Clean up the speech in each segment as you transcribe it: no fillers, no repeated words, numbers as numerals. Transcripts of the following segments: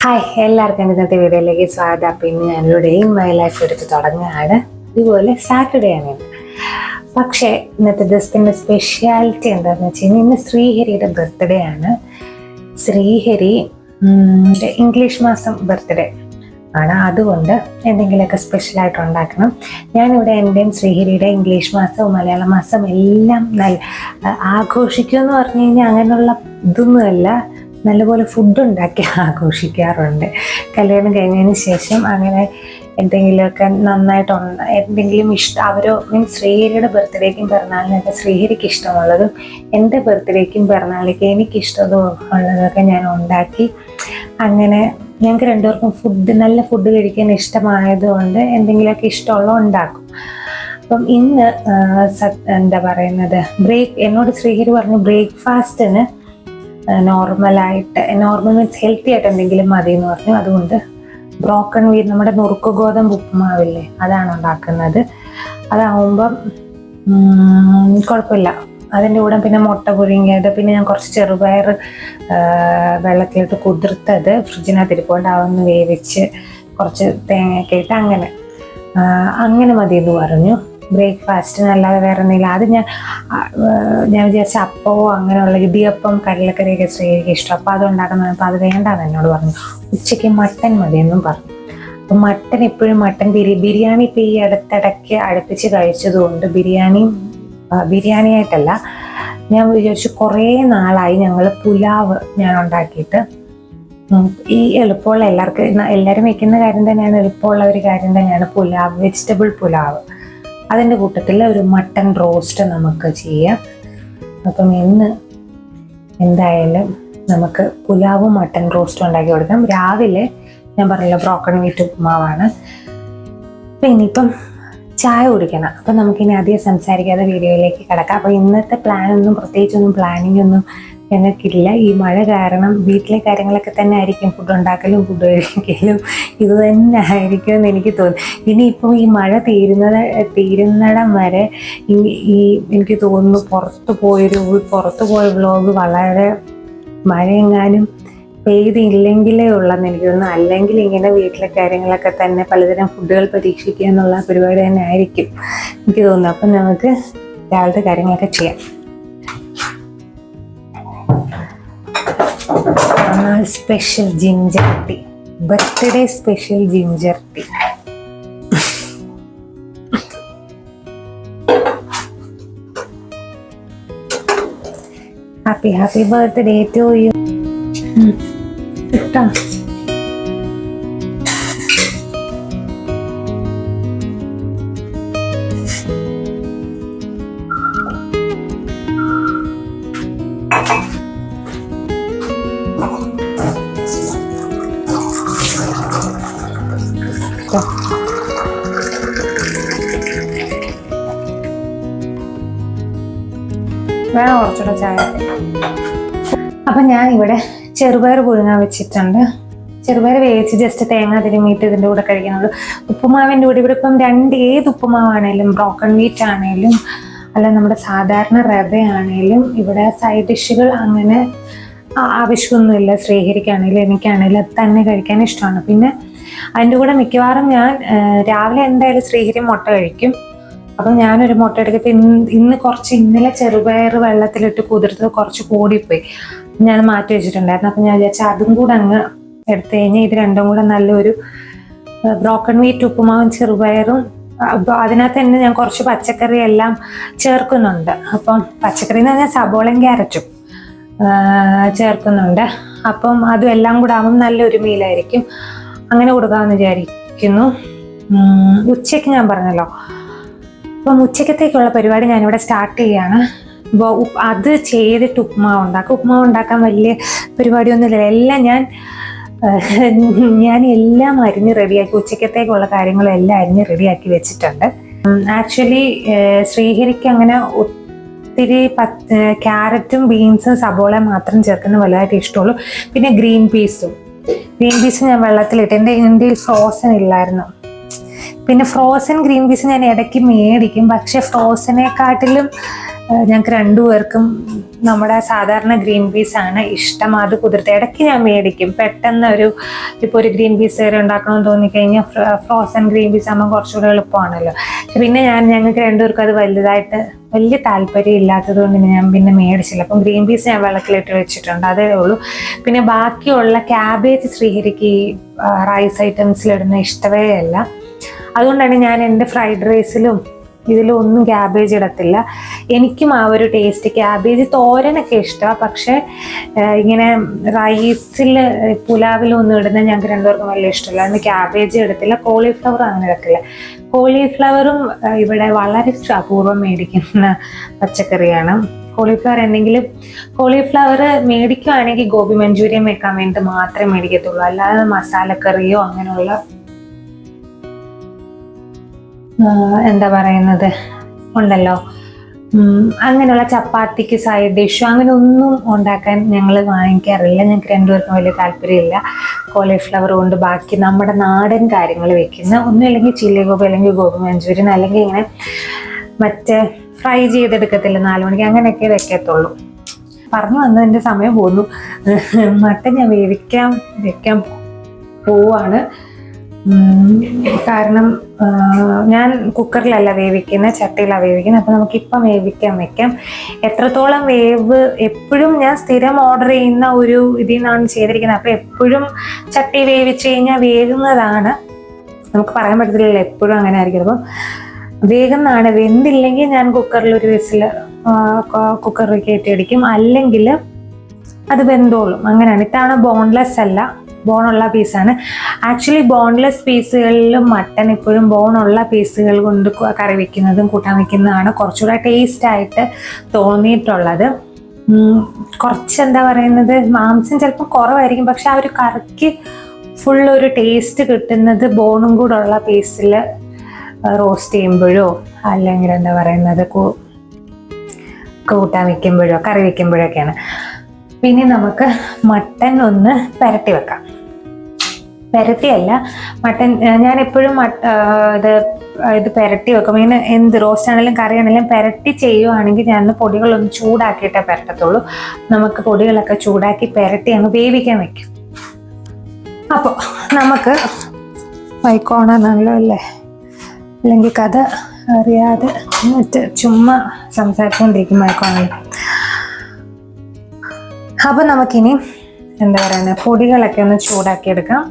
Hi, എല്ലാവർക്കും ഇന്നത്തെ വീഡിയോയിലേക്ക് സ്വാഗതം. അപ്പം ഇന്ന് ഞാനൊരു ഡേ ഇൻ മൈ ലൈഫ് എടുത്ത് തുടങ്ങുകയാണ്. ഇതുപോലെ സാറ്റർഡേ ആണ്. പക്ഷേ ഇന്നത്തെ ദിവസത്തിൻ്റെ സ്പെഷ്യാലിറ്റി എന്താണെന്ന് വെച്ച് കഴിഞ്ഞാൽ ഇന്ന് ശ്രീഹരിയുടെ ബർത്ത്ഡേ ആണ്. ശ്രീഹരി ഇംഗ്ലീഷ് മാസം ബർത്ത്ഡേ ആണ്. അതുകൊണ്ട് എന്തെങ്കിലുമൊക്കെ സ്പെഷ്യലായിട്ട് ഉണ്ടാക്കണം. ഞാനിവിടെ എൻ്റെയും ശ്രീഹരിയുടെ ഇംഗ്ലീഷ് മാസവും മലയാള മാസം എല്ലാം ആഘോഷിക്കുമെന്ന് പറഞ്ഞു കഴിഞ്ഞാൽ അങ്ങനെയുള്ള ഇതൊന്നുമല്ല, നല്ലപോലെ ഫുഡ് ഉണ്ടാക്കി ആഘോഷിക്കാറുണ്ട്. കല്യാണം കഴിഞ്ഞതിന് ശേഷം അങ്ങനെ എന്തെങ്കിലുമൊക്കെ നന്നായിട്ട് എന്തെങ്കിലും അവരോ മീൻസ് ശ്രീഹരിയുടെ ബർത്ത്ഡേക്കും പിറന്നാളിനൊക്കെ ശ്രീഹരിക്ക് ഇഷ്ടമുള്ളതും എൻ്റെ ബർത്ത്ഡേക്കും പിറന്നാളിലേക്ക് എനിക്കിഷ്ടതും ഉള്ളതൊക്കെ ഞാൻ ഉണ്ടാക്കി അങ്ങനെ ഞങ്ങൾക്ക് രണ്ടുപേർക്കും നല്ല ഫുഡ് കഴിക്കാൻ ഇഷ്ടമായതുകൊണ്ട് എന്തെങ്കിലുമൊക്കെ ഇഷ്ടമുള്ളത് ഉണ്ടാക്കും. അപ്പം ഇന്ന് എന്താ പറയുന്നത്, എന്നോട് ശ്രീഹരി പറഞ്ഞു ബ്രേക്ക്ഫാസ്റ്റിന് നോർമൽ മീൻസ് ഹെൽത്തി ആയിട്ട് എന്തെങ്കിലും മതി എന്ന് പറഞ്ഞു. അതുകൊണ്ട് ബ്രോക്കൺ വീറ്റ്, നമ്മുടെ നുറുക്ക് ഗോതമ്പ് ഉപ്പുമാവില്ലേ, അതാണ് ഉണ്ടാക്കുന്നത്. അതാവുമ്പം കുഴപ്പമില്ല. അതിൻ്റെ കൂടെ പിന്നെ മുട്ട പുഴുങ്ങിയത്, പിന്നെ ഞാൻ കുറച്ച് ചെറുപയർ വെള്ളത്തിലിട്ട് കുതിർത്തത് ഫ്രിഡ്ജിനകത്ത് ഇരിപ്പുണ്ട്, അതൊന്ന് വേവിച്ച് കുറച്ച് തേങ്ങയൊക്കെ ഇട്ട് അങ്ങനെ മതി എന്ന് പറഞ്ഞു. ബ്രേക്ക്ഫാസ്റ്റിന് അല്ലാതെ വേറെ എന്തെങ്കിലും. അത് ഞാൻ വിചാരിച്ച അപ്പമോ അങ്ങനെയുള്ള ഇടിയപ്പം കടലക്കറിയൊക്കെ ശ്രീഹരിക്ക് ഇഷ്ടം, അപ്പോൾ അത് ഉണ്ടാക്കുന്ന. അപ്പോൾ അത് വേണ്ടാന്ന് എന്നോട് പറഞ്ഞു. ഉച്ചയ്ക്ക് മട്ടൻ മതിയെന്നും പറഞ്ഞു. അപ്പം മട്ടൻ എപ്പോഴും ബിരിയാണി ഇപ്പോൾ ഈ അടുത്തിടയ്ക്ക് അടുപ്പിച്ച് കഴിച്ചതുകൊണ്ട് ബിരിയാണി ആയിട്ടല്ല, ഞാൻ വിചാരിച്ചു കുറേ നാളായി ഞങ്ങൾ പുലാവ് ഞാൻ ഉണ്ടാക്കിയിട്ട്. ഈ എളുപ്പമുള്ള എല്ലാവരും വെക്കുന്ന കാര്യം തന്നെയാണ്, എളുപ്പമുള്ള ഒരു കാര്യം തന്നെയാണ് പുലാവ്, വെജിറ്റബിൾ പുലാവ്. അതിൻ്റെ കൂട്ടത്തിൽ ഒരു മട്ടൺ റോസ്റ്റ് നമുക്ക് ചെയ്യാം. അപ്പം ഇന്ന് എന്തായാലും നമുക്ക് പുലാവും മട്ടൺ റോസ്റ്റും ഉണ്ടാക്കി കൊടുക്കാം. രാവിലെ ഞാൻ പറഞ്ഞല്ലോ ബ്രോക്കൺ വീറ്റ് ഉപ്പുമാവാണ്. അപ്പം ഇനിയിപ്പം ചായ കുടിക്കണം. അപ്പം നമുക്കിനി അധികം സംസാരിക്കാതെ വീഡിയോയിലേക്ക് കിടക്കാം. അപ്പോൾ ഇന്നത്തെ പ്രത്യേകിച്ചൊന്നും പ്ലാനിങ് ഒന്നും ഞങ്ങൾക്കില്ല. ഈ മഴ കാരണം വീട്ടിലെ കാര്യങ്ങളൊക്കെ തന്നെ ആയിരിക്കും, ഫുഡ് ഉണ്ടാക്കലും ഫുഡ് കഴിക്കലും ഇത് തന്നെ ആയിരിക്കും എന്ന് എനിക്ക് തോന്നുന്നു. ഇനിയിപ്പോൾ ഈ മഴ തീരുന്നിടം വരെ എനിക്ക് തോന്നുന്നു പുറത്തു പോയ വ്ലോഗ് വളരെ മഴയെങ്ങാനും പെയ്തില്ലെങ്കിലേ ഉള്ളെന്ന് എനിക്ക് തോന്നുന്നു. അല്ലെങ്കിൽ ഇങ്ങനെ വീട്ടിലെ കാര്യങ്ങളൊക്കെ തന്നെ പലതരം ഫുഡുകൾ പരീക്ഷിക്കുക എന്നുള്ള പരിപാടി തന്നെ ആയിരിക്കും എനിക്ക് തോന്നുന്നു. അപ്പം നമുക്ക് രാവിലത്തെ കാര്യങ്ങളൊക്കെ ചെയ്യാം. Special ginger tea, birthday special ginger tea. Happy birthday to you. ഇട്ടാ വേണം കുറച്ചുകൂടെ ചായ. അപ്പം ഞാൻ ഇവിടെ ചെറുപയർ പുഴുങ്ങാൻ വെച്ചിട്ടുണ്ട്. ചെറുപയർ വേവിച്ച് ജസ്റ്റ് തേങ്ങ തിരുമ്മിയിട്ട് ഇതിൻ്റെ കൂടെ കഴിക്കുന്നുള്ളൂ. ഉപ്പുമാവിൻ്റെ കൂടെ ഇവിടെ ഇപ്പം ഏത് ഉപ്പുമാവാണേലും, ബ്രോക്കൺ വീറ്റ് ആണേലും അല്ല നമ്മുടെ സാധാരണ റവയാണേലും ഇവിടെ സൈഡ് ഡിഷുകൾ അങ്ങനെ ആവശ്യമൊന്നുമില്ല. ശ്രീഹരിക്കാണേലും എനിക്കാണേലും അത് തന്നെ കഴിക്കാൻ ഇഷ്ടമാണ്. പിന്നെ അതിൻ്റെ കൂടെ മിക്കവാറും ഞാൻ രാവിലെ എന്തായാലും ശ്രീഹരി മുട്ട കഴിക്കും. അപ്പം ഞാനൊരു മുട്ട എടുത്തിട്ട് ഇന്നലെ ചെറുപയർ വെള്ളത്തിലിട്ട് കുതിർത്തത് കുറച്ച് കൂടിപ്പോയി, ഞാൻ മാറ്റി വെച്ചിട്ടുണ്ടായിരുന്നു. അപ്പം ഞാൻ വിചാരിച്ചാൽ അതും കൂടെ അങ്ങ് എടുത്തു കഴിഞ്ഞാൽ ഇത് രണ്ടും കൂടെ നല്ലൊരു ബ്രോക്കൺ വീറ്റ് ഉപ്പുമാവും ചെറുപയറും. അതിനകത്ത് തന്നെ ഞാൻ കുറച്ച് പച്ചക്കറി എല്ലാം ചേർക്കുന്നുണ്ട്. അപ്പം പച്ചക്കറി എന്ന് പറഞ്ഞാൽ സബോളയും ക്യാരറ്റും ചേർക്കുന്നുണ്ട്. അപ്പം അതും എല്ലാം കൂടെ ആകുമ്പം നല്ലൊരു മീലായിരിക്കും. അങ്ങനെ കൊടുക്കാമെന്ന് വിചാരിക്കുന്നു. ഉച്ചയ്ക്ക് ഞാൻ പറഞ്ഞല്ലോ, അപ്പം ഉച്ചക്കത്തേക്കുള്ള പരിപാടി ഞാനിവിടെ സ്റ്റാർട്ട് ചെയ്യുകയാണ്. അപ്പോൾ അത് ചെയ്തിട്ട് ഉപ്പുമാവ് ഉണ്ടാക്കാൻ വലിയ പരിപാടിയൊന്നുമില്ല. എല്ലാം ഞാൻ എല്ലാം അരിഞ്ഞ് റെഡിയാക്കി, ഉച്ചക്കത്തേക്കുള്ള കാര്യങ്ങളെല്ലാം അരിഞ്ഞ് റെഡിയാക്കി വെച്ചിട്ടുണ്ട്. ആക്ച്വലി ശ്രീഹരിക്ക് അങ്ങനെ ഒത്തിരി ക്യാരറ്റും ബീൻസും സബോളയും മാത്രം ചേർക്കുന്ന വലുതായിട്ട് ഇഷ്ടമുള്ളൂ. പിന്നെ ഗ്രീൻ പീസ് ഞാൻ വെള്ളത്തിലിട്ട്, എൻ്റെ ഇന്ത്യയിൽ ഫ്രോസൺ ഇല്ലായിരുന്നു. പിന്നെ ഫ്രോസൺ ഗ്രീൻ പീസ് ഞാൻ ഇടയ്ക്ക് മേടിക്കും, പക്ഷെ ഫ്രോസനെക്കാട്ടിലും ഞങ്ങൾക്ക് രണ്ടുപേർക്കും നമ്മുടെ സാധാരണ ഗ്രീൻ പീസ് ആണ് ഇഷ്ടം. അത് കുതിർത്ത് ഇടയ്ക്ക് ഞാൻ മേടിക്കും. പെട്ടെന്ന് ഇപ്പോൾ ഒരു ഗ്രീൻ പീസ് കറി ഉണ്ടാക്കണമെന്ന് തോന്നിക്കഴിഞ്ഞാൽ ഫ്രോസൺ ഗ്രീൻ പീസ് ആകുമ്പോൾ കുറച്ചുകൂടെ എളുപ്പമാണല്ലോ. പിന്നെ ഞങ്ങൾക്ക് രണ്ടുപേർക്കും അത് വലിയ താല്പര്യം ഇല്ലാത്തത് കൊണ്ട് ഞാൻ പിന്നെ മേടിച്ചില്ല. അപ്പം ഗ്രീൻ പീസ് ഞാൻ വെള്ളത്തിലിട്ട് വെച്ചിട്ടുണ്ട്, അതേ ഉള്ളൂ. പിന്നെ ബാക്കിയുള്ള ക്യാബേജ് ശ്രീഹരിക്ക് ഈ റൈസ് ഐറ്റംസിലിടുന്ന ഇഷ്ടമേ അല്ല. അതുകൊണ്ടാണ് ഞാൻ എൻ്റെ ഫ്രൈഡ് റൈസിലും ഇതിലും ഒന്നും ക്യാബേജ് ഇടത്തില്ല. എനിക്കും ആ ഒരു ടേസ്റ്റ്, ക്യാബേജ് തോരനൊക്കെ ഇഷ്ടമാണ്, പക്ഷേ ഇങ്ങനെ റൈസിൽ പുലാവിലും ഒന്നും ഇടുന്ന ഞങ്ങൾക്ക് രണ്ടുപേർക്കും വലിയ ഇഷ്ടമില്ല. അതുകൊണ്ട് ക്യാബേജ് ഇടത്തില്ല. കോളിഫ്ലവർ അങ്ങനെ ഇടത്തില്ല. കോളിഫ്ലവറും ഇവിടെ വളരെ അപൂർവം മേടിക്കുന്ന പച്ചക്കറിയാണ്. കോളിഫ്ലവർ മേടിക്കുകയാണെങ്കിൽ ഗോബി മഞ്ചൂരിയൻ വെക്കാൻ വേണ്ടി മാത്രമേ മേടിക്കത്തുള്ളൂ. അല്ലാതെ മസാലക്കറിയോ അങ്ങനെയുള്ള എന്താ പറയുന്നത് ഉണ്ടല്ലോ, അങ്ങനെയുള്ള ചപ്പാത്തിക്ക് സൈഡ് ഡിഷോ അങ്ങനെ ഒന്നും ഉണ്ടാക്കാൻ ഞങ്ങൾ വാങ്ങിക്കാറില്ല. ഞങ്ങൾക്ക് രണ്ടുപേർക്കും വലിയ താല്പര്യമില്ല കോളിഫ്ലവർ കൊണ്ട് ബാക്കി നമ്മുടെ നാടൻ കാര്യങ്ങൾ വെക്കുന്ന ഒന്നുമില്ലെങ്കിൽ ചില്ലി ഗോബി അല്ലെങ്കിൽ ഗോബി മഞ്ചൂരിയൻ അല്ലെങ്കിൽ ഇങ്ങനെ മറ്റേ ഫ്രൈ ചെയ്തെടുക്കത്തില്ല 4 മണിക്ക്, അങ്ങനെയൊക്കെ വെക്കത്തുള്ളൂ. പറഞ്ഞു വന്നതിൻ്റെ സമയം പോന്നു. മട്ടൻ ഞാൻ വെക്കാൻ പോവാണ്. കാരണം ഞാൻ കുക്കറിലല്ല വേവിക്കുന്നത്, ചട്ടിയിലാണ് വേവിക്കുന്നത്. അപ്പം നമുക്കിപ്പം വെക്കാം. എത്രത്തോളം വേവ് എപ്പോഴും ഞാൻ സ്ഥിരം ഓർഡർ ചെയ്യുന്ന ഒരു ഇതിൽ നിന്നാണ് ചെയ്തിരിക്കുന്നത്. അപ്പം എപ്പോഴും ചട്ടി വേവിച്ച് കഴിഞ്ഞാൽ വേകുന്നതാണ്. നമുക്ക് പറയാൻ പറ്റത്തില്ലല്ലോ, എപ്പോഴും അങ്ങനെ ആയിരിക്കും. അപ്പം വേഗുന്നതാണ്. വെന്തില്ലെങ്കിൽ ഞാൻ കുക്കറിലൊരു വിസിൽ കുക്കറിൽ കയറ്റിയടിക്കും, അല്ലെങ്കിൽ അത് വെന്തോളും. അങ്ങനെയാണ്. ഇത്തവണ ബോൺലെസ് അല്ല, ബോണുള്ള പീസാണ്. ആക്ച്വലി ബോൺലെസ് പീസുകളിൽ മട്ടൻ എപ്പോഴും ബോണുള്ള പീസുകൾ കൊണ്ട് കറി വയ്ക്കുന്നതും കൂട്ടാൻ വയ്ക്കുന്നതാണ് കുറച്ചുകൂടെ ടേസ്റ്റ് ആയിട്ട് തോന്നിയിട്ടുള്ളത്. കുറച്ച് എന്താ പറയുന്നത്, മാംസം ചിലപ്പോൾ കുറവായിരിക്കും, പക്ഷെ ആ ഒരു കറിക്ക് ഫുള്ളൊരു ടേസ്റ്റ് കിട്ടുന്നത് ബോണും കൂടെ ഉള്ള പീസിൽ റോസ്റ്റ് ചെയ്യുമ്പോഴോ അല്ലെങ്കിൽ എന്താ പറയുന്നത് കൂട്ടാൻ വയ്ക്കുമ്പോഴോ കറി വയ്ക്കുമ്പോഴൊക്കെയാണ്. പിന്നെ നമുക്ക് മട്ടൻ ഒന്ന് പുരട്ടി വെക്കാം. പുരട്ടിയല്ല, മട്ടൻ ഞാൻ എപ്പോഴും ഇത് പുരട്ടി വെക്കും. ഇങ്ങനെ എന്ത് റോസ്റ്റ് ആണെങ്കിലും കറി ആണെങ്കിലും പുരട്ടി ചെയ്യുവാണെങ്കിൽ ഞാൻ പൊടികളൊന്ന് ചൂടാക്കിയിട്ടേ പുരട്ടത്തുള്ളൂ. നമുക്ക് പൊടികളൊക്കെ ചൂടാക്കി പുരട്ടി അങ്ങ് വേവിക്കാൻ വെക്കും. അപ്പോൾ നമുക്ക് വൈക്കോണാണല്ലോ അല്ലേ, അല്ലെങ്കിൽ കഥ അറിയാതെ എന്നിട്ട് ചുമ്മാ സംസാരിച്ചുകൊണ്ടിരിക്കും വൈക്കോണല്ലോ. അപ്പോൾ നമുക്കിനി എന്താ പറയുന്നത് പൊടികളൊക്കെ ഒന്ന് ചൂടാക്കി എടുക്കാം.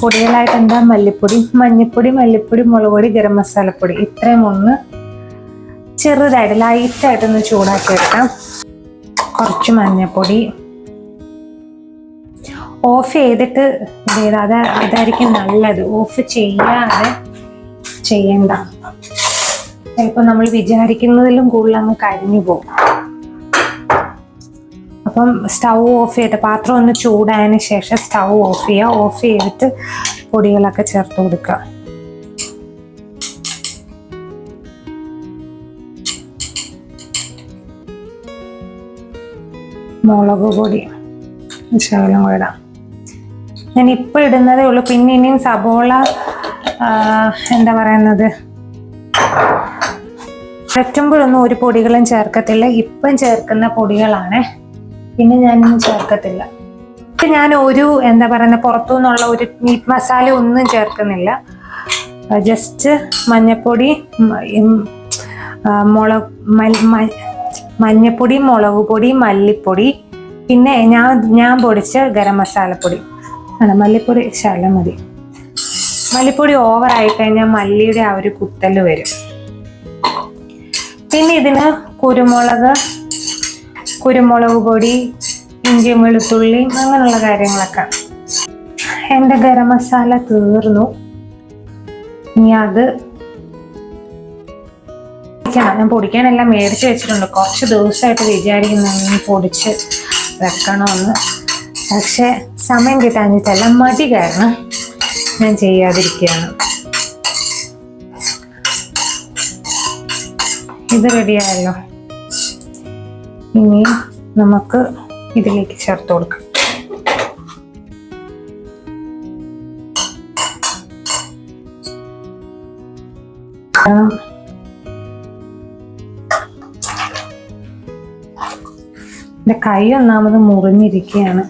പൊടികളായിട്ട് എന്താ, മല്ലിപ്പൊടി, മഞ്ഞൾപ്പൊടി, മല്ലിപ്പൊടി, മുളക് പൊടി, ഗരം മസാലപ്പൊടി, ഇത്രയും ഒന്ന് ചെറുതായിട്ട് ലൈറ്റായിട്ടൊന്ന് ചൂടാക്കി എടുക്കാം. കുറച്ച് മഞ്ഞൾപ്പൊടി ഓഫ് ചെയ്തിട്ട് അതായിരിക്കും നല്ലത്. ഓഫ് ചെയ്യാതെ ചെയ്യണ്ട, ചിലപ്പോൾ നമ്മൾ വിചാരിക്കുന്നതിലും കൂടുതൽ അങ്ങ് കരിഞ്ഞു പോകും. അപ്പം സ്റ്റൗ ഓഫ് ചെയ്തിട്ട് പാത്രം ഒന്ന് ചൂടായതിന് ശേഷം സ്റ്റൗ ഓഫ് ചെയ്യുക. ഓഫ് ചെയ്തിട്ട് പൊടികളൊക്കെ ചേർത്ത് കൊടുക്കുക. മുളക് പൊടി ശകലം കൂടെ ഇടാം. ഞാൻ ഇപ്പം ഇടുന്നതേ ഉള്ളൂ. പിന്നെ ഇനിയും സബോള എന്താ പറയുന്നത് വഴറ്റുമ്പോഴൊന്നും ഒരു പൊടികളും ചേർക്കത്തില്ല. ഇപ്പം ചേർക്കുന്ന പൊടികളാണ്, പിന്നെ ഞാനൊന്നും ചേർക്കത്തില്ല. ഞാൻ ഒരു എന്താ പറയുന്നത് പുറത്തു നിന്നുള്ള ഒരു മീറ്റ് മസാല ഒന്നും ചേർക്കുന്നില്ല. ജസ്റ്റ് മഞ്ഞപ്പൊടി, മഞ്ഞപ്പൊടി, മുളക് പൊടി, മല്ലിപ്പൊടി, പിന്നെ ഞാൻ പൊടിച്ച ഗരം മസാലപ്പൊടി ആണ്. മല്ലിപ്പൊടി ശകലം മതി. മല്ലിപ്പൊടി ഓവറായി കഴിഞ്ഞാൽ മല്ലിയുടെ ആ ഒരു കുത്തല് വരും. പിന്നെ ഇതിന് കുരുമുളക് പൊടി, ഇഞ്ചിയും വെളുത്തുള്ളിയും അങ്ങനെയുള്ള കാര്യങ്ങളൊക്കെ. എൻ്റെ ഗരം മസാല തീർന്നു. ഇനി അത് ഞാൻ പൊടിക്കാനെല്ലാം മേടിച്ച് വെച്ചിട്ടുണ്ട്. കുറച്ച് ദിവസമായിട്ട് വിചാരിക്കുന്നു പൊടിച്ച് വെക്കണമെന്ന്, പക്ഷെ സമയം കിട്ടാഞ്ഞിട്ടല്ല, മടി കാരണം ഞാൻ ചെയ്യാതിരിക്കുകയാണ്. ഇത് റെഡിയായല്ലോ. ഇനി നമുക്ക് ഇതിലേക്ക് ചേർത്ത് കൊടുക്കാം. എൻ്റെ കൈ ഒന്നാമത് മുറിഞ്ഞിരിക്കുകയാണ്.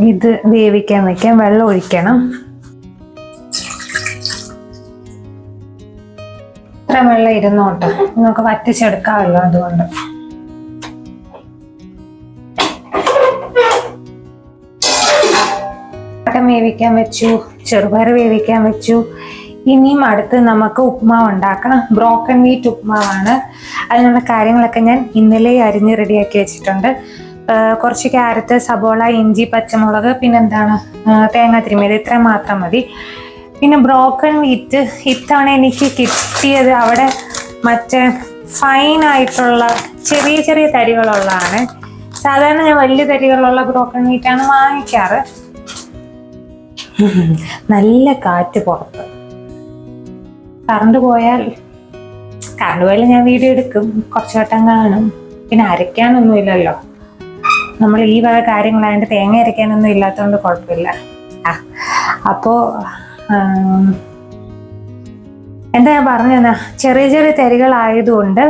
ഇത് വേവിക്കാൻ വെക്കാം. വെള്ളം ഒഴിക്കണം. ഇത്ര വെള്ളം ഇരുന്നോട്ടെ, നമുക്ക് വറ്റിച്ചെടുക്കാമല്ലോ. അതുകൊണ്ട് വേവിക്കാൻ വെച്ചു, ചെറുപയർ വേവിക്കാൻ വെച്ചു. ഇനിയും അടുത്ത് നമുക്ക് ഉപ്മാവ് ഉണ്ടാക്കണം. ബ്രോക്കൺ വീറ്റ് ഉപ്മാവാണ്. അതിനുള്ള കാര്യങ്ങളൊക്കെ ഞാൻ ഇന്നലെ അരിഞ്ഞ് റെഡിയാക്കി വെച്ചിട്ടുണ്ട്. കുറച്ച് ക്യാരറ്റ്, സബോള, ഇഞ്ചി, പച്ചമുളക്, പിന്നെന്താണ് തേങ്ങ തിരുമിയത്, ഇത്ര മാത്രം മതി. പിന്നെ ബ്രോക്കൺ വീറ്റ് ഇത്തവണ എനിക്ക് കിട്ടിയത് അവിടെ മറ്റേ ഫൈനായിട്ടുള്ള ചെറിയ ചെറിയ തരികളുള്ളതാണ്. സാധാരണ ഞാൻ വലിയ തരികളുള്ള ബ്രോക്കൺ വീറ്റാണ് വാങ്ങിക്കാറ്. നല്ല കാറ്റ് പുറത്ത്. കറണ്ട് പോയാൽ ഞാൻ വീഡിയോ എടുക്കും, കുറച്ച് വട്ടം കാണും. പിന്നെ അരയ്ക്കാനൊന്നുമില്ലല്ലോ, നമ്മൾ ഈ വക കാര്യങ്ങളായതുകൊണ്ട് തേങ്ങ അരയ്ക്കാനൊന്നും ഇല്ലാത്തതുകൊണ്ട് കുഴപ്പമില്ല. അപ്പോൾ എന്താ ഞാൻ പറഞ്ഞത്, ചെറിയ ചെറിയ തരികളായതുകൊണ്ട്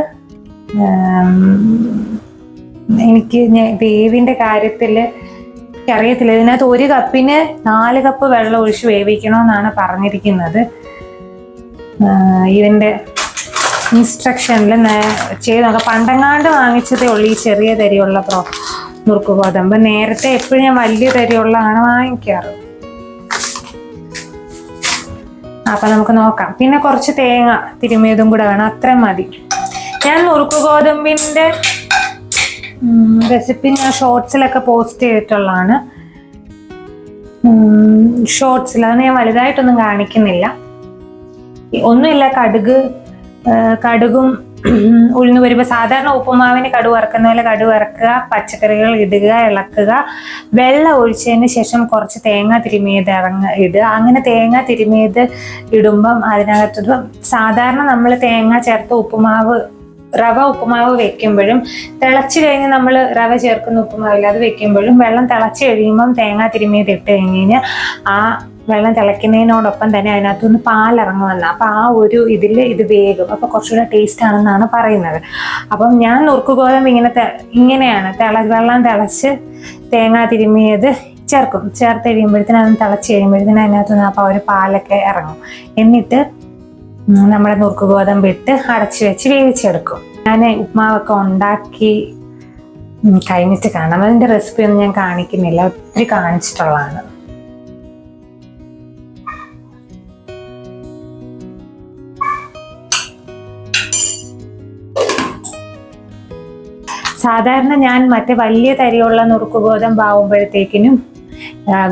എനിക്ക് വേവിൻ്റെ കാര്യത്തിൽ അറിയത്തില്ല. ഇതിനകത്ത് 1 കപ്പിന് 4 കപ്പ് വെള്ളം ഒഴിച്ച് വേവിക്കണമെന്നാണ് പറഞ്ഞിരിക്കുന്നത്. ഇതിൻ്റെ ഇൻസ്ട്രക്ഷനിൽ ചെയ്ത് നോക്കാം. പണ്ടെങ്ങാണ്ട് വാങ്ങിച്ചതേ ഉള്ളൂ ഈ ചെറിയ തരിയുള്ള നുറുക്ക് ഗോതമ്പ്. നേരത്തെ എപ്പോഴും ഞാൻ വലിയ തരിയുള്ളതാണ് വാങ്ങിക്കാറ്. അപ്പം നമുക്ക് നോക്കാം. പിന്നെ കുറച്ച് തേങ്ങ തിരുമിയതും കൂടെ വേണം, അത്ര മതി. ഞാൻ നുറുക്ക് ഗോതമ്പിൻ്റെ റെസിപ്പി ഞാൻ ഷോർട്സിലൊക്കെ പോസ്റ്റ് ചെയ്തിട്ടുള്ളതാണ്. ഷോർട്സിൽ അത് ഞാൻ വലുതായിട്ടൊന്നും കാണിക്കുന്നില്ല. ഒന്നുമില്ല, കടുകും ഉഴുന്ന് പരിപ്പ്. സാധാരണ ഉപ്പുമാവിന് കടുക് വറക്കുന്ന പോലെ കടുക് വറക്കുക, പച്ചക്കറികൾ ഇടുക, ഇളക്കുക, വെള്ളം ഒഴിച്ചതിന് ശേഷം കുറച്ച് തേങ്ങ തിരുമിയത് ഇടുക. അങ്ങനെ തേങ്ങ തിരുമിയത് ഇടുമ്പം അതിനകത്ത് സാധാരണ നമ്മൾ തേങ്ങ ചേർത്ത് റവ ഉപ്പുമാവ് വെക്കുമ്പോഴും തിളച്ച് കഴിഞ്ഞ് നമ്മൾ റവ ചേർക്കുന്ന ഉപ്പുമാവില്ല, അത് വെക്കുമ്പോഴും വെള്ളം തിളച്ച് കഴിയുമ്പം തേങ്ങ തിരുമിയത് ഇട്ട് കഴിഞ്ഞ് കഴിഞ്ഞാൽ ആ വെള്ളം തിളയ്ക്കുന്നതിനോടൊപ്പം തന്നെ അതിനകത്തുനിന്ന് പാലിറങ്ങുമല്ല. അപ്പം ആ ഒരു ഇതിൽ ഇത് വേഗം, അപ്പം കുറച്ചുകൂടെ ടേസ്റ്റ് ആണെന്നാണ് പറയുന്നത്. അപ്പം ഞാൻ നുറുക്ക് ഗോതമ്പ് ഇങ്ങനെയാണ് വെള്ളം തിളച്ച് തേങ്ങ തിരുമിയത് ചേർത്ത് കഴിയുമ്പോഴത്തേനും അത് തിളച്ച് കഴിയുമ്പോഴത്തേനും അതിനകത്തുനിന്ന് അപ്പം ഒരു പാലൊക്കെ ഇറങ്ങും. എന്നിട്ട് നമ്മുടെ നുറുക്ക് ഗോതമ്പ് ഇട്ട് അടച്ചു വെച്ച് വേവിച്ചെടുക്കും. ഞാൻ ഉപ്മാവൊക്കെ ഉണ്ടാക്കി കഴിഞ്ഞിട്ട് കാണാം. അതിൻ്റെ റെസിപ്പി ഒന്നും ഞാൻ കാണിക്കുന്നില്ല, ഒത്തിരി കാണിച്ചിട്ടുള്ളതാണ്. സാധാരണ ഞാൻ മറ്റേ വലിയ തരിയുള്ള നുറുക്ക് ഗോതമ്പ് ആവുമ്പോഴത്തേക്കിനും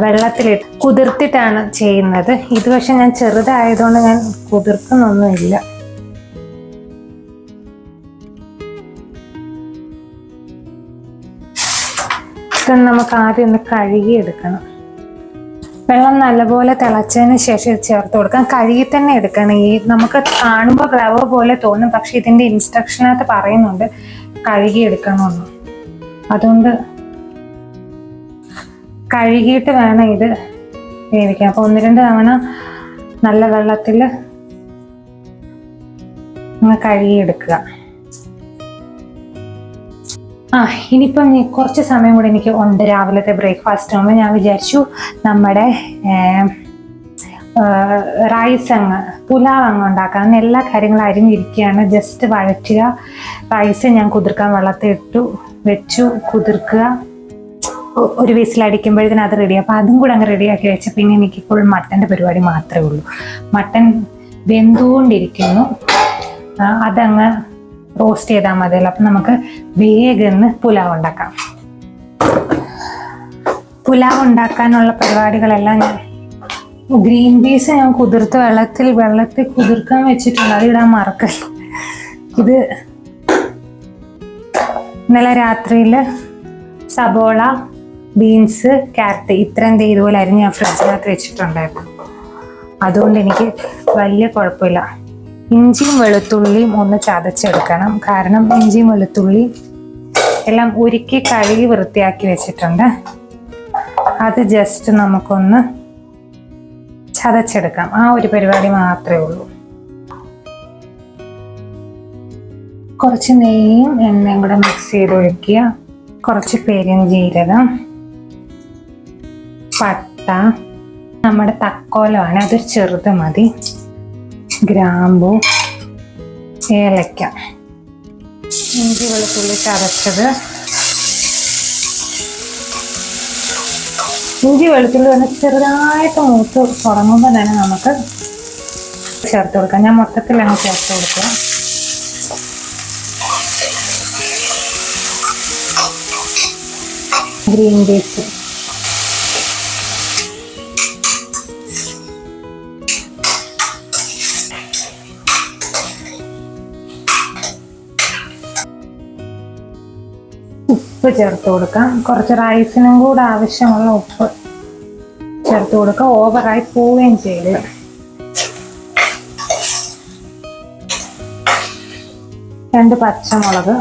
വെള്ളത്തിലിട്ട് കുതിർത്തിട്ടാണ് ചെയ്യുന്നത്. ഇത് പക്ഷെ ഞാൻ ചെറുതായതുകൊണ്ട് ഞാൻ കുതിർക്കുന്നൊന്നുമില്ല. ഇതൊന്ന് നമുക്ക് ആദ്യം ഒന്ന് കഴുകിയെടുക്കണം. വെള്ളം നല്ലപോലെ തിളച്ചതിന് ശേഷം ചേർത്ത് കൊടുക്കാം. കഴുകി തന്നെ എടുക്കണം. നമുക്ക് കാണുമ്പോൾ റവ പോലെ തോന്നും, പക്ഷെ ഇതിൻ്റെ ഇൻസ്ട്രക്ഷനകത്ത് പറയുന്നുണ്ട് കഴുകിയെടുക്കണമെന്ന്. അതുകൊണ്ട് കഴുകിയിട്ട് വേണം ഇത് വേവിക്കാൻ. അപ്പോൾ 1-2 തവണ നല്ല വെള്ളത്തിൽ കഴുകിയെടുക്കുക. ഇനിയിപ്പം കുറച്ച് സമയം കൂടെ എനിക്ക് ഉണ്ട് രാവിലത്തെ ബ്രേക്ക്ഫാസ്റ്റ് ആകുമ്പോൾ. ഞാൻ വിചാരിച്ചു നമ്മുടെ പുലാവ് ഉണ്ടാക്കാൻ എല്ലാ കാര്യങ്ങളും അരിഞ്ഞിരിക്കുകയാണ്. ജസ്റ്റ് വഴറ്റുക. റൈസ് ഞാൻ കുതിർക്കാൻ വെള്ളത്തിൽ വെച്ചു കുതിർക്കുക. ഒരു വിസിലടിക്കുമ്പോഴത്തേന് അത് റെഡി. അപ്പോൾ അതും കൂടെ അങ്ങ് റെഡിയാക്കി വെച്ച പിന്നെ എനിക്കിപ്പോൾ മട്ടൻ്റെ പരിപാടി മാത്രമേ ഉള്ളൂ. മട്ടൻ വെന്തുകൊണ്ടിരിക്കുന്നു, അതങ്ങ് റോസ്റ്റ് ചെയ്താൽ മതിയല്ലോ. അപ്പം നമുക്ക് വേഗം പുലാവ് ഉണ്ടാക്കാം. പുലാവ് ഉണ്ടാക്കാനുള്ള പരിപാടികളെല്ലാം ഗ്രീൻ പീസ് ഞാൻ കുതിർത്ത് വെള്ളത്തിൽ കുതിർക്കാൻ വെച്ചിട്ടുണ്ട്, അതിടാൻ മറക്കല്ല. ഇത് ഇന്നലെ രാത്രിയിൽ സബോള, ബീൻസ്, ക്യാരറ്റ് ഇത്രയും ഇതുപോലെ അരിഞ്ഞ് ഞാൻ ഫ്രിഡ്ജിനകത്ത് വെച്ചിട്ടുണ്ടായിരുന്നു. അതുകൊണ്ട് എനിക്ക് വലിയ കുഴപ്പമില്ല. ഇഞ്ചിയും വെളുത്തുള്ളിയും ഒന്ന് ചതച്ചെടുക്കണം. കാരണം ഇഞ്ചിയും വെളുത്തുള്ളിയും എല്ലാം ഉരുക്കി കഴുകി വൃത്തിയാക്കി വെച്ചിട്ടുണ്ട്. അത് ജസ്റ്റ് നമുക്കൊന്ന് ചതച്ചെടുക്കാം. ആ ഒരു പരിപാടി മാത്രമേ ഉള്ളൂ. കുറച്ച് നെയ്യും എണ്ണയും കൂടെ മിക്സ് ചെയ്ത് ഒഴിക്കുക. കുറച്ച് പെരുംജീരകം, പട്ട, നമ്മുടെ തക്കോലമാണ്, അതൊരു ചെറുത് മതി, ഗ്രാമ്പു, ഏലക്ക, ഇഞ്ചി വെളുത്തുള്ളി ചതച്ചത്. ഇഞ്ചി വെളുത്തുള്ളി ഒന്ന് ചെറുതായിട്ട് മൂത്ത് തുടങ്ങുമ്പോൾ തന്നെ നമുക്ക് ചേർത്ത് കൊടുക്കാം. ഞാൻ മൊത്തത്തിൽ അങ്ങ് ചേർത്ത് കൊടുക്കുക. ഗ്രീൻ പീസ്, ഉപ്പ് ചേർത്ത് കൊടുക്കാം. കുറച്ച് റൈസിനും കൂടെ ആവശ്യമുള്ള ഉപ്പ് ചേർത്ത് കൊടുക്കുക. ഓവറായി പോവുകയും ചെയ്യില്ല. രണ്ട് പച്ചമുളക്,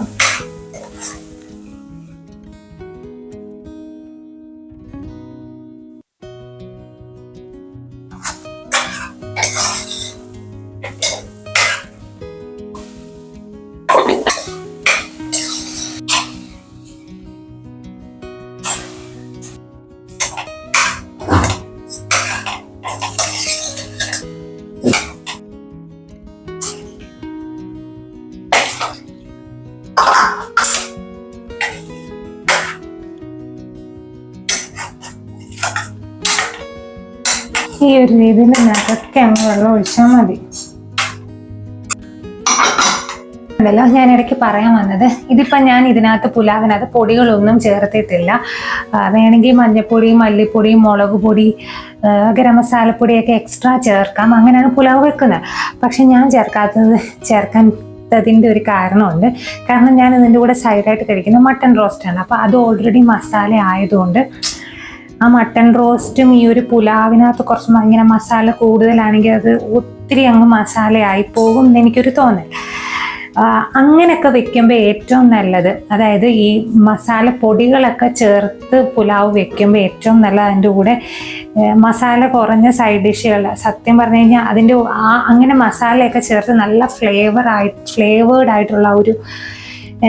ഈ ഒരു രീതിയിൽ നിറക്കെ അങ്ങ് വെള്ളം ഒഴിച്ചാൽ മതി. ല്ലോ ഞാൻ ഇടയ്ക്ക് പറയാൻ വന്നത്, ഇതിപ്പം ഞാൻ ഇതിനകത്ത് പുലാവിനകത്ത് പൊടികളൊന്നും ചേർത്തിട്ടില്ല. വേണമെങ്കിൽ മഞ്ഞൾപ്പൊടി, മല്ലിപ്പൊടി, മുളക് പൊടി, ഗരം മസാലപ്പൊടിയൊക്കെ എക്സ്ട്രാ ചേർക്കാം. അങ്ങനെയാണ് പുലാവ് വെക്കുന്നത്. പക്ഷെ ഞാൻ ചേർക്കാത്തതിൻ്റെ ഒരു കാരണമുണ്ട്. കാരണം ഞാൻ ഇതിൻ്റെ കൂടെ സൈഡായിട്ട് കഴിക്കുന്നത് മട്ടൺ റോസ്റ്റാണ്. അപ്പോൾ അത് ഓൾറെഡി മസാല ആയതുകൊണ്ട് ആ മട്ടൺ റോസ്റ്റും ഈ ഒരു പുലാവിനകത്ത് കുറച്ച് ഇങ്ങനെ മസാല കൂടുതലാണെങ്കിൽ അത് ഒത്തിരി അങ്ങ് മസാലയായി പോകും എന്ന് എനിക്കൊരു തോന്നൽ. അങ്ങനെയൊക്കെ വെക്കുമ്പോൾ ഏറ്റവും നല്ലത്, അതായത് ഈ മസാല പൊടികളൊക്കെ ചേർത്ത് പുലാവ് വെക്കുമ്പോൾ ഏറ്റവും നല്ലത് അതിൻ്റെ കൂടെ മസാല കുറഞ്ഞ സൈഡ് ഡിഷുകൾ. സത്യം പറഞ്ഞു കഴിഞ്ഞാൽ അതിൻ്റെ അങ്ങനെ മസാലയൊക്കെ ചേർത്ത് നല്ല ഫ്ലേവേർഡ് ആയിട്ടുള്ള ഒരു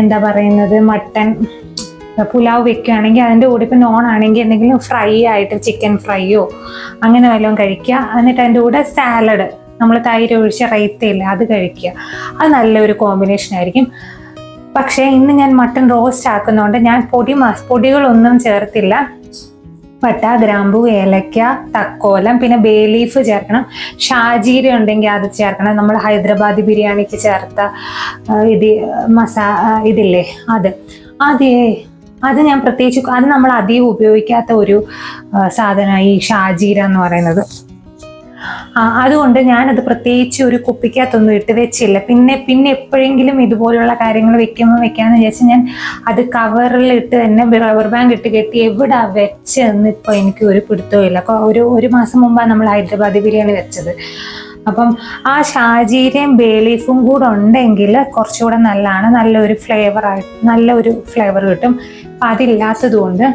എന്താ പറയുന്നത് മട്ടൺ പുലാവ് വെക്കുകയാണെങ്കിൽ അതിൻ്റെ കൂടെ ഇപ്പോൾ നോൺ ആണെങ്കിൽ എന്തെങ്കിലും ഫ്രൈ ആയിട്ട് ചിക്കൻ ഫ്രൈയോ അങ്ങനെ വല്ലതും കഴിക്കുക. എന്നിട്ട് അതിൻ്റെ കൂടെ സാലഡ്, നമ്മൾ തൈര് ഒഴിച്ച റൈത്തയില്ല, അത് കഴിക്കുക. അത് നല്ലൊരു കോമ്പിനേഷൻ ആയിരിക്കും. പക്ഷേ ഇന്ന് ഞാൻ മട്ടൺ റോസ്റ്റ് ആക്കുന്നതുകൊണ്ട് ഞാൻ പൊടികളൊന്നും ചേർത്തില്ല. പട്ട, ഗ്രാമ്പു, ഏലക്ക, തക്കോലം, പിന്നെ ബേ ലീഫ് ചേർക്കണം. ഷാജീര ഉണ്ടെങ്കിൽ അത് ചേർക്കണം. നമ്മൾ ഹൈദരാബാദി ബിരിയാണിക്ക് ചേർത്ത ഇതില്ലേ അത് ഞാൻ പ്രത്യേകിച്ച് അത് നമ്മൾ അധികം ഉപയോഗിക്കാത്ത ഒരു സാധനമാണ് ഈ ഷാജീര എന്ന് പറയുന്നത്. അതുകൊണ്ട് ഞാനത് പ്രത്യേകിച്ച് ഒരു കുപ്പിക്കകത്തൊന്നും ഇട്ട് വെച്ചില്ല. പിന്നെ എപ്പോഴെങ്കിലും ഇതുപോലുള്ള കാര്യങ്ങൾ വെക്കാമെന്ന് വിചാരിച്ച് ഞാൻ അത് കവറിലിട്ട് തന്നെ റബ്ബർ ബാൻഡ് ഇട്ട് കെട്ടി എവിടെ വെച്ചെന്ന് ഇപ്പോൾ എനിക്ക് ഒരു പിടുത്തമില്ല. ഒരു മാസം മുമ്പാണ് നമ്മൾ ഹൈദരാബാദി ബിരിയാണി വെച്ചത്. അപ്പം ആ ഷാജീരയും ബേ ലീഫും കൂടെ ഉണ്ടെങ്കിൽ കുറച്ചുകൂടെ നല്ലതാണ്. നല്ലൊരു ഫ്ലേവർ കിട്ടും. അപ്പം അതില്ലാത്തത് കൊണ്ട്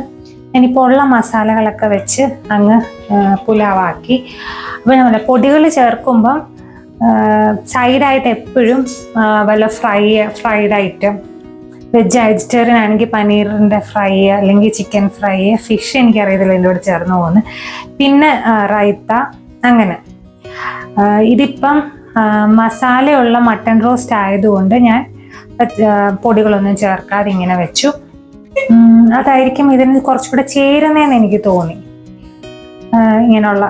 ഞാനിപ്പോൾ ഉള്ള മസാലകളൊക്കെ വെച്ച് അങ്ങ് പുലാവാക്കി. അപ്പോൾ നമ്മൾ പൊടികൾ ചേർക്കുമ്പം സൈഡായിട്ട് എപ്പോഴും വല്ല ഫ്രൈഡ് ഐറ്റം, വെജിറ്റേറിയൻ ആണെങ്കിൽ പനീറിൻ്റെ ഫ്രൈ അല്ലെങ്കിൽ ചിക്കൻ ഫ്രൈ, ഫിഷ് എനിക്കറിയത്തില്ല എൻ്റെ കൂടെ ചേർന്ന് പോകുന്നു, പിന്നെ റൈത്ത, അങ്ങനെ. ഇതിപ്പം മസാലയുള്ള മട്ടൺ റോസ്റ്റ് ആയതുകൊണ്ട് ഞാൻ പൊടികളൊന്നും ചേർക്കാതെ ഇങ്ങനെ വെച്ചു. അതായിരിക്കും ഇതിന് കുറച്ചുകൂടെ ചേരുന്നതെന്ന് എനിക്ക് തോന്നി. ഇങ്ങനെയുള്ള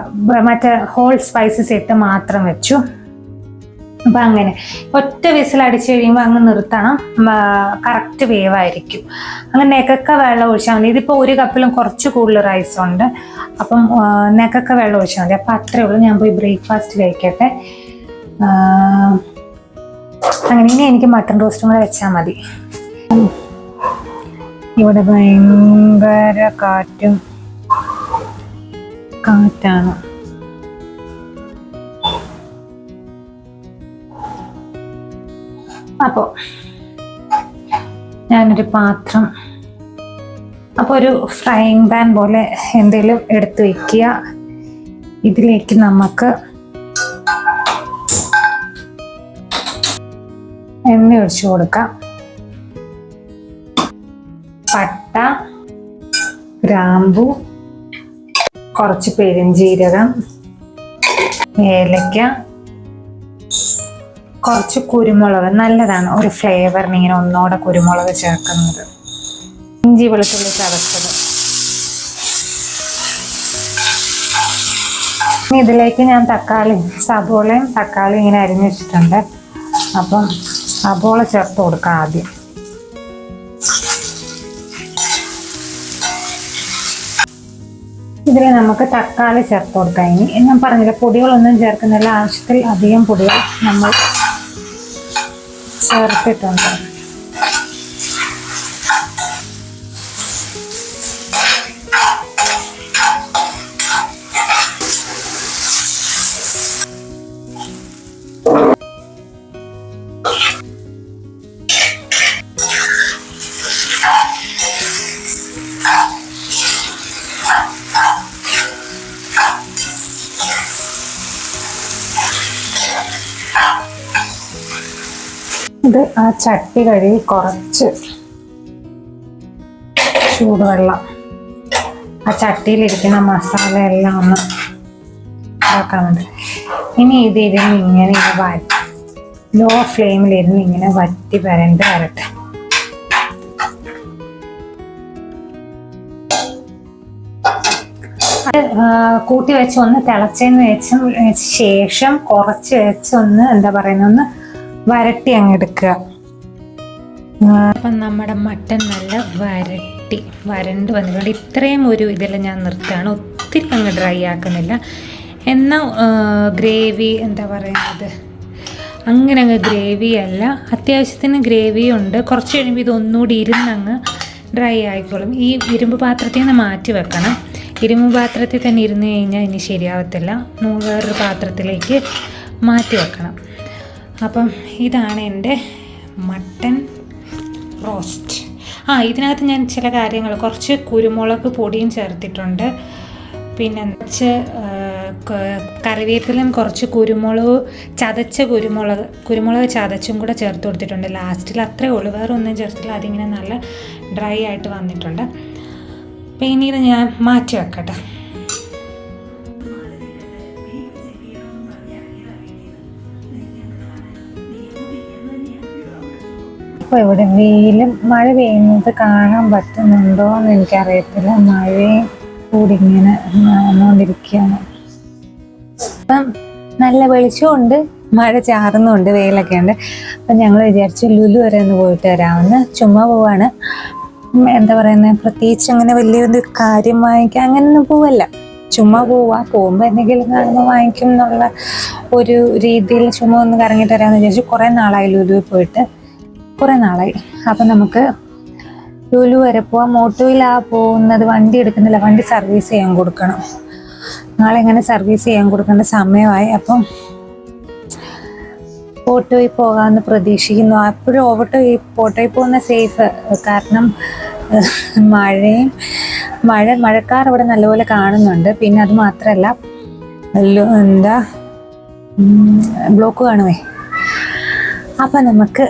മറ്റേ ഹോൾ സ്പൈസസ് ഇട്ട് മാത്രം വെച്ചു. അപ്പം അങ്ങനെ ഒറ്റ വിസിൽ അടിച്ചു കഴിയുമ്പോൾ അങ്ങ് നിർത്തണം. കറക്റ്റ് വേവായിരിക്കും. അങ്ങനെ നെക്കൊക്കെ വെള്ളം ഒഴിച്ചാൽ മതി. ഇതിപ്പോൾ ഒരു കപ്പിലും കുറച്ച് കൂടുതൽ റൈസ് ഉണ്ട്. അപ്പം നെക്കൊക്കെ വെള്ളം ഒഴിച്ചാൽ മതി. അപ്പം അത്രയേ ഉള്ളൂ. ഞാൻ പോയി ബ്രേക്ക്ഫാസ്റ്റ് കഴിക്കട്ടെ. അങ്ങനെ ഇനി എനിക്ക് മട്ടൺ റോസ്റ്റും കൂടെ വെച്ചാൽ മതി. ഇവിടെ ഭയങ്കര കാറ്റാണ്. അപ്പോൾ ഞാനൊരു പാത്രം, അപ്പോൾ ഒരു ഫ്രൈങ് പാൻ പോലെ എന്തെങ്കിലും എടുത്ത് വയ്ക്കുക. ഇതിലേക്ക് നമുക്ക് എണ്ണ ഒഴിച്ചു കൊടുക്കാം. പട്ട, പട്ട, ഗ്രാമ്പു, കുറച്ച് പെരുംജീരകം, ഏലക്ക, കുറച്ച് കുരുമുളക്. നല്ലതാണ് ഒരു ഫ്ലേവറിന് ഇങ്ങനെ ഒന്നോടെ കുരുമുളക് ചേർക്കുന്നത്. ഇഞ്ചി വെളുത്തുള്ളി ചതച്ചത്. ഇതിലേക്ക് ഞാൻ സബോളയും തക്കാളിയും ഇങ്ങനെ അരിഞ്ഞു വെച്ചിട്ടുണ്ട്. അപ്പം സബോള ചേർത്ത് കൊടുക്കാം ആദ്യം. ഇതിൽ നമുക്ക് തക്കാളി ചേർത്ത് കൊടുക്കാം. ഇനി ഞാൻ പറഞ്ഞില്ല, പൊടികളൊന്നും ചേർക്കുന്നില്ല. ആവശ്യത്തിൽ അധികം പൊടികൾ നമ്മൾ ചേർത്തിട്ടുണ്ട്. ഇത് ആ ചട്ടി കഴുകി കുറച്ച് ചൂടുവെള്ളം ആ ചട്ടിയിലിരിക്കുന്ന മസാല എല്ലാം ഒന്ന് ഇതാക്കാനുണ്ട്. ഇനി ഇതിരുന്ന് ഇങ്ങനെ വറ്റി, ലോ ഫ്ലെയിമിലിരുന്ന് ഇങ്ങനെ വരട്ടെ. കൂട്ടി വെച്ച് ഒന്ന് തിളച്ചതിന് ശേഷം കുറച്ച് വെച്ച് ഒന്ന് വരട്ടി അങ്ങ് എടുക്കുക. അപ്പം നമ്മുടെ മട്ടൻ നല്ല വരണ്ട് വന്നിട്ടുണ്ട്. ഇത്രയും ഒരു ഇതിൽ ഞാൻ നിർത്തുകയാണ്. ഒത്തിരി അങ്ങ് ഡ്രൈ ആക്കുന്നില്ല. എന്നാൽ ഗ്രേവി അങ്ങനെ അങ്ങ് ഗ്രേവി അല്ല, അത്യാവശ്യത്തിന് ഗ്രേവിയും ഉണ്ട്. കുറച്ച് കഴിയുമ്പോൾ ഇതൊന്നുകൂടി ഇരുന്നങ്ങ് ഡ്രൈ ആയിക്കോളും. ഈ ഇരുമ്പ് പാത്രത്തിൽ നിന്ന് മാറ്റി വെക്കണം. ഇരുമ്പ് പാത്രത്തിൽ തന്നെ ഇരുന്ന് കഴിഞ്ഞാൽ ഇനി ശരിയാവത്തില്ല. വേറൊരു പാത്രത്തിലേക്ക് മാറ്റി വെക്കണം. അപ്പം ഇതാണ് എൻ്റെ മട്ടൻ റോസ്റ്റ്. ഇതിനകത്ത് ഞാൻ ചില കാര്യങ്ങൾ, കുറച്ച് കുരുമുളക് പൊടിയും ചേർത്തിട്ടുണ്ട്. പിന്നെ കുറച്ച് കറിവേപ്പിലും കുറച്ച് കുരുമുളക് ചതച്ചും കൂടെ ചേർത്ത് കൊടുത്തിട്ടുണ്ട് ലാസ്റ്റിൽ. അത്രേ ഉള്ളൂ, വേറെ ഒന്നും ചേർത്തില്ല. അതിങ്ങനെ നല്ല ഡ്രൈ ആയിട്ട് വന്നിട്ടുണ്ട്. അപ്പം ഇനി ഇത് ഞാൻ മാറ്റി വെക്കട്ടെ. ഇപ്പോൾ ഇവിടെ മഴ പെയ്യുന്നത് കാണാൻ പറ്റുന്നുണ്ടോ എന്ന് എനിക്കറിയത്തില്ല. മഴയും കൂടി ഇങ്ങനെ നടന്നുകൊണ്ടിരിക്കുകയാണ്. അപ്പം നല്ല വെളിച്ചമുണ്ട്, മഴ ചാറുന്നുണ്ട്, വെയിലൊക്കെ ഉണ്ട്. അപ്പം ഞങ്ങൾ വിചാരിച്ചു ലുലു വരെ ഒന്ന് പോയിട്ട് വരാമെന്ന്. ചുമ്മാ പോവാണ്. പ്രത്യേകിച്ച് അങ്ങനെ വലിയൊരു കാര്യം വാങ്ങിക്കാൻ അങ്ങനെയൊന്നും പോവല്ല. ചുമ്മാ പോകുമ്പോൾ എന്തെങ്കിലും കാണുമ്പോൾ വാങ്ങിക്കും എന്നുള്ള ഒരു രീതിയിൽ ചുമ്മാ ഒന്ന് കറങ്ങിയിട്ട് വരാമെന്ന് വിചാരിച്ചു. കുറേ നാളായി ലുലുവിൽ പോയിട്ട്, അപ്പം നമുക്ക് ലുലു വരെ പോവാം. പോകുന്നത്. വണ്ടി എടുക്കുന്നില്ല, വണ്ടി സർവീസ് ചെയ്യാൻ കൊടുക്കണം. നാളെ ഇങ്ങനെ സർവീസ് ചെയ്യാൻ കൊടുക്കേണ്ട സമയമായി. അപ്പം ഓട്ടോയിൽ പോകാമെന്ന് പ്രതീക്ഷിക്കുന്നു. അപ്പോഴും ഓട്ടോയിൽ പോകുന്ന സേഫ്. കാരണം മഴക്കാർ ഇവിടെ നല്ലപോലെ കാണുന്നുണ്ട്. പിന്നെ അത് മാത്രമല്ല ബ്ലോക്ക് കാണുമേ. അപ്പം നമുക്ക്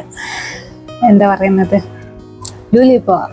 ലുലുവിൽ പോവാം.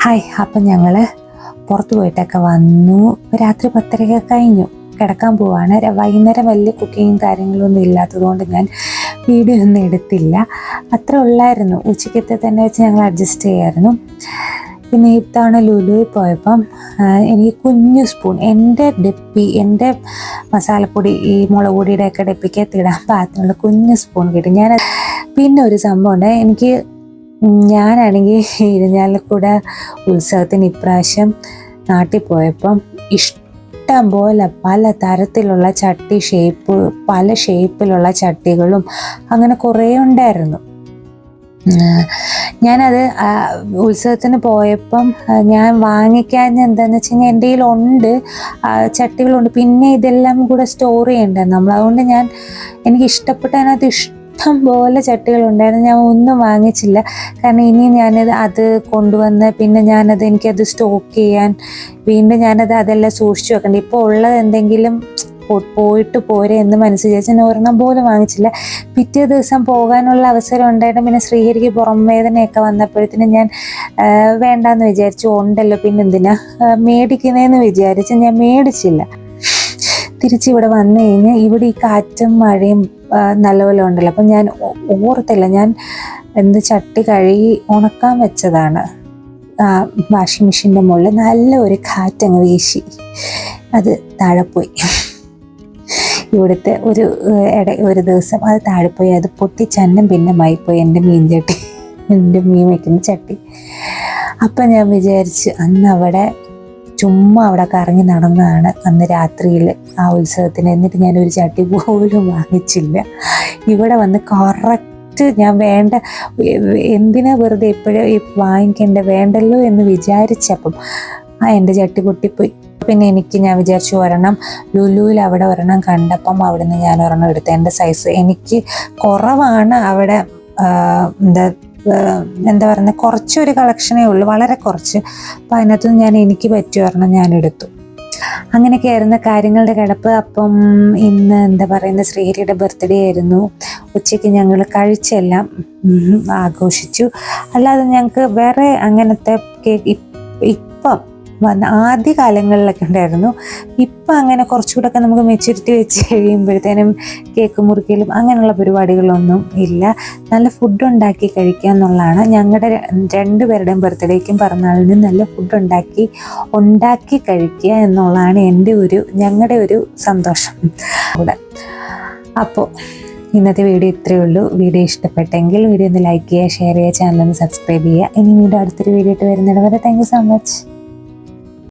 ഹായ്, അപ്പം ഞങ്ങൾ പുറത്ത് പോയിട്ടൊക്കെ വന്നു. രാത്രി 10:30 കഴിഞ്ഞു, കിടക്കാൻ പോവാണ്. വൈകുന്നേരം വലിയ കുക്കിങ്ങും കാര്യങ്ങളൊന്നും ഇല്ലാത്തതുകൊണ്ട് ഞാൻ വീഡിയോ ഒന്നും എടുത്തില്ല. അത്ര ഉള്ളായിരുന്നു. ഉച്ചയ്ക്കത്തെ തന്നെ വെച്ച് ഞങ്ങൾ അഡ്ജസ്റ്റ് ചെയ്യായിരുന്നു. പിന്നെ ഇത്തവണ ലുലുവിൽ പോയപ്പം എനിക്ക് കുഞ്ഞു സ്പൂൺ, എൻ്റെ മസാലപ്പൊടി ഈ മുളക് പൊടിയുടെയൊക്കെ ഡെപ്പിക്കകത്ത് ഇടാൻ പാകത്തിനുള്ള കുഞ്ഞു സ്പൂൺ കിട്ടി. പിന്നെ ഒരു സംഭവം ഉണ്ട്. ഞാനാണെങ്കിൽ ഇരിഞ്ഞാലക്കുട ഉത്സവത്തിന് ഇപ്രാവശ്യം നാട്ടിൽ പോയപ്പം ഇഷ്ടം പോലെ പല തരത്തിലുള്ള പല ഷേപ്പിലുള്ള ചട്ടികളും അങ്ങനെ കുറേ ഉണ്ടായിരുന്നു. ഞാനത് ഉത്സവത്തിന് പോയപ്പം ഞാൻ വാങ്ങിക്കാൻ എന്താണെന്ന് വെച്ച് കഴിഞ്ഞാൽ എൻ്റെ കയ്യിലുണ്ട്, ചട്ടികളുണ്ട്. പിന്നെ ഇതെല്ലാം കൂടെ സ്റ്റോർ ചെയ്യണ്ടേ നമ്മൾ. അതുകൊണ്ട് എനിക്ക് ഇഷ്ടപ്പെട്ടതിനകത്ത് ഇഷ്ടം പോലെ ചട്ടികളുണ്ടായിരുന്നു. ഞാൻ ഒന്നും വാങ്ങിച്ചില്ല. കാരണം ഇനി അത് കൊണ്ടുവന്ന് പിന്നെ എനിക്കത് സ്റ്റോക്ക് ചെയ്യാൻ വീണ്ടും അതെല്ലാം സൂക്ഷിച്ചു വെക്കണ്ടേ. ഇപ്പോൾ ഉള്ളത് എന്തെങ്കിലും പോയിട്ട് പോരെ എന്ന് മനസ്സിൽ വിചാരിച്ച് ഞാൻ ഒരെണ്ണം പോലും വാങ്ങിച്ചില്ല. പിറ്റേ ദിവസം പോകാനുള്ള അവസരം ഉണ്ടായിട്ട് പിന്നെ ശ്രീഹരിക്ക് പുറം വേദനയൊക്കെ വന്നപ്പോഴത്തേനും ഞാൻ വേണ്ടാന്ന് വിചാരിച്ചു. ഉണ്ടല്ലോ പിന്നെ എന്തിനാ മേടിക്കുന്നതെന്ന് വിചാരിച്ച് ഞാൻ മേടിച്ചില്ല. തിരിച്ചിവിടെ വന്നു കഴിഞ്ഞ് ഇവിടെ ഈ കാറ്റും മഴയും നല്ലപോലെ ഉണ്ടല്ലോ. അപ്പം ഞാൻ ഓർത്തില്ല, ഞാൻ ചട്ടി കഴുകി ഉണക്കാൻ വെച്ചതാണ് വാഷിംഗ് മെഷീൻ്റെ മുകളിൽ. നല്ല ഒരു കാറ്റങ്ങ് വീശി അത് താഴെ പോയി. ഇവിടുത്തെ ഒരു ദിവസം അത് താഴെ പോയി. അത് പൊട്ടിച്ചന്നം പിന്നെ മായിപ്പോയി എൻ്റെ മീൻ വയ്ക്കുന്ന ചട്ടി. അപ്പം ഞാൻ വിചാരിച്ച് ചുമ്മാ അവിടെ കറങ്ങി നടന്നതാണ് അന്ന് രാത്രിയിൽ ആ ഉത്സവത്തിന്. എന്നിട്ട് ഞാനൊരു ചട്ടി പോലും വാങ്ങിച്ചില്ല. ഇവിടെ വന്ന് കറക്റ്റ് ഞാൻ എന്തിനാ വെറുതെ ഇപ്പോഴും വാങ്ങിക്കേണ്ട, വേണ്ടല്ലോ എന്ന് വിചാരിച്ചപ്പം എൻ്റെ ചട്ടി പൊട്ടിപ്പോയി. പിന്നെ ഞാൻ വിചാരിച്ചു ലുലുവിൽ അവിടെ ഒരെണ്ണം കണ്ടപ്പം അവിടുന്ന് ഞാൻ ഒരെണ്ണം എടുത്തു. എൻ്റെ സൈസ് എനിക്ക് കുറവാണ് അവിടെ. എന്താ പറയുന്നത്, കുറച്ചൊരു കളക്ഷനേ ഉള്ളൂ, വളരെ കുറച്ച്. അപ്പം അതിനകത്തുനിന്ന് എനിക്ക് പറ്റിയ ഒരെണ്ണം ഞാൻ എടുത്തു. അങ്ങനെയൊക്കെ ആയിരുന്ന കാര്യങ്ങളുടെ കിടപ്പ്. അപ്പം ഇന്ന് ശ്രീഹരിയുടെ ബർത്ത്ഡേ ആയിരുന്നു. ഉച്ചയ്ക്ക് ഞങ്ങൾ കഴിച്ചെല്ലാം ആഘോഷിച്ചു. അല്ലാതെ ഞങ്ങൾക്ക് വേറെ അങ്ങനത്തെ ഇപ്പം ആദ്യ കാലങ്ങളിലൊക്കെ ഉണ്ടായിരുന്നു. ഇപ്പം അങ്ങനെ കുറച്ചുകൂടെയൊക്കെ നമുക്ക് മെച്യൂരിറ്റി വെച്ച് കഴിയുമ്പോഴത്തേനും കേക്ക് മുറിക്കലും അങ്ങനെയുള്ള പരിപാടികളൊന്നും ഇല്ല. നല്ല ഫുഡ് ഉണ്ടാക്കി കഴിക്കുക എന്നുള്ളതാണ്. ഞങ്ങളുടെ രണ്ടുപേരുടെയും ബർത്ത്ഡേക്കും പിറന്നാളിനും നല്ല ഫുഡ് ഉണ്ടാക്കി കഴിക്കുക എന്നുള്ളതാണ് ഞങ്ങളുടെ ഒരു സന്തോഷം കൂടെ. അപ്പോൾ ഇന്നത്തെ വീഡിയോ ഇത്രയേ ഉള്ളൂ. വീഡിയോ ഇഷ്ടപ്പെട്ടെങ്കിൽ വീഡിയോ ഒന്ന് ലൈക്ക് ചെയ്യുക, ഷെയർ ചെയ്യുക, ചാനലൊന്ന് സബ്സ്ക്രൈബ് ചെയ്യുക. ഇനി വീണ്ടും അടുത്തൊരു വീഡിയോ ആയിട്ട് വരുന്നിടം വരെ താങ്ക് യു സോ മച്ച്.